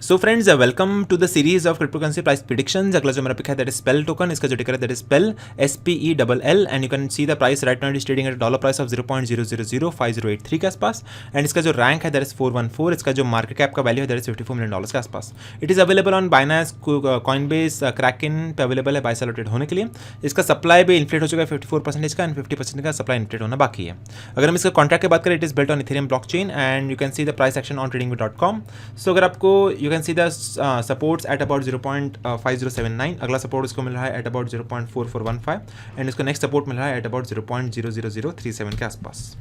So friends welcome to the series of cryptocurrency price predictions. अगला जो मेरा pick है दैट इज स्पेल टोकन, इसका जो टिकर है that is spell SPELL and you can see the price right now is trading at dollar price of 0.000583 के आसपास। एंड इसका जो रैंक है दैट इज 414। इसका जो मार्केट कैप का वैल्यू है दैट इज $54 मिलियन के आसपास। It is available on Binance, Coinbase, Kraken पे अवेलेबल है बाय सेल ट्रेड होने के लिए। इसका सप्लाई भी इन्फ्लेट हो चुका है 54% का एंड 50% का सप्लाई इन्फ्लेट होना बाकी है। अगर हम इसका कॉन्ट्रैक्ट की बात करें, it is built on Ethereum blockchain and you can see the price action on trading.com। सो अगर आपको you can see the supports at about 0.5079। अगला सपोर्ट इसको मिल रहा है एट अबाउट 0.4415 एंड इसको नेक्स्ट सपोर्ट मिल रहा है एट अबाउट 0.00037 के आसपास।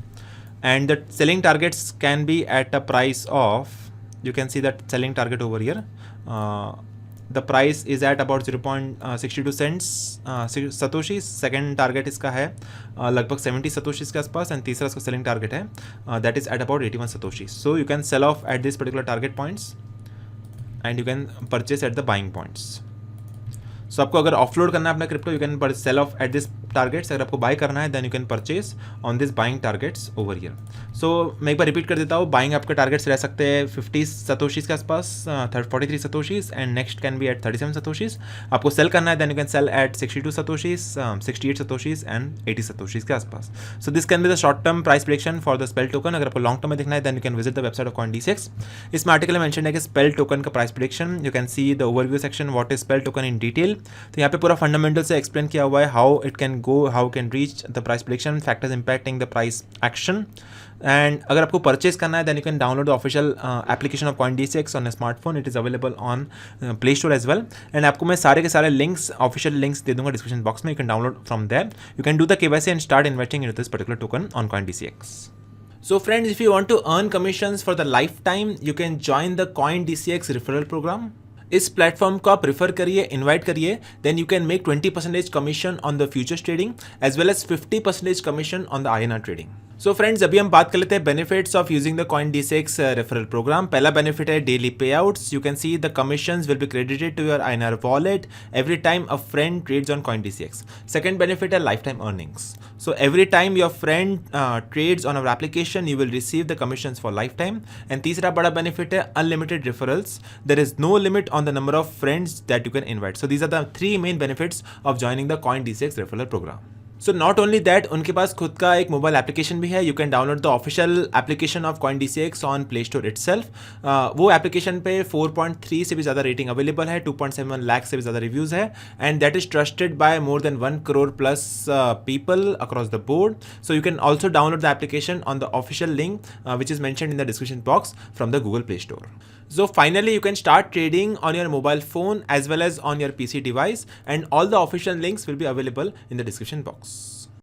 And the selling targets can be at a price of, you can see that selling target over here. The price is at about 0.62 cents satoshis। Second target इसका है लगभग 70 satoshis के आसपास and तीसरा इसका selling target है that is at about 81 satoshis. So you can sell off at this particular target points and you can purchase at the buying points. So आपको अगर ऑफलोड करना है अपना crypto, you can sell off at this targets. अगर आपको buy करना है then you can purchase on this buying targets over here. So मैं एक बार रिपीट कर देता हूँ, बाइंग आपके टारगेट्स रह सकते हैं 50 सतोशीज के आसपास, 43 satoshis and next can be at 37 satoshis. आपको सेल करना है then you can sell at 62 satoshis, 68 satoshis and 80 satoshis के आसपास। So this can be the short term price prediction for the spell token. अगर आपको long term में देखना है then you can visit the website of CoinDCX। इसमें article में mention है कि स्पेल टोकन का price prediction. You can see the overview section what is spell token in detail. तो यहाँ पे पूरा फंडामेंटल से एक्सप्लेन किया हुआ है how it can go, how can reach the price prediction, factors impacting the price action. And अगर आपको परचेज करना है then you can download the official application of CoinDCX on a smartphone. It is available on Play Store as well. And आपको मैं सारे के सारे links, official links दे दूंगा डिस्क्रिप्शन बॉक्स में। You can download from there. You can do the KYC and start investing in this particular token on CoinDCX। So friends, if you want to earn commissions for the lifetime, you can join the CoinDCX referral program. इस platform को आप prefer करिए, invite करिए, then you can make 20% commission on the futures trading as well as 50% commission on the INR trading. So friends, अभी हम बात कर लेते हैं benefits of using the CoinDCX referral program. पहला बेनिफिट है daily payouts. You can see the commissions will be credited to your INR wallet every time a friend trades on CoinDCX। Second benefit है life time earnings. So every time your friend trades on our application, you will receive the commissions for lifetime. And तीसरा बड़ा benefit है unlimited referrals. There is no limit on the number of friends that you can invite. So these are the three main benefits of joining the CoinDCX referral program. So not only that, उनके पास खुद का एक mobile application भी है। You can download the official application of CoinDCX on Play store itself. वो application पे 4.3 से भी ज़्यादा रेटिंग अवेलेबल है, 2.7 लाख से भी ज़्यादा रिव्यूज़ है and that is trusted bye more than 1 crore plus people across the board. So you can also download the application on the official link which is mentioned in the description box from the Google Play Store. So finally, you can start trading on your mobile phone as well as on your PC device, and all the official links will be available in the description box.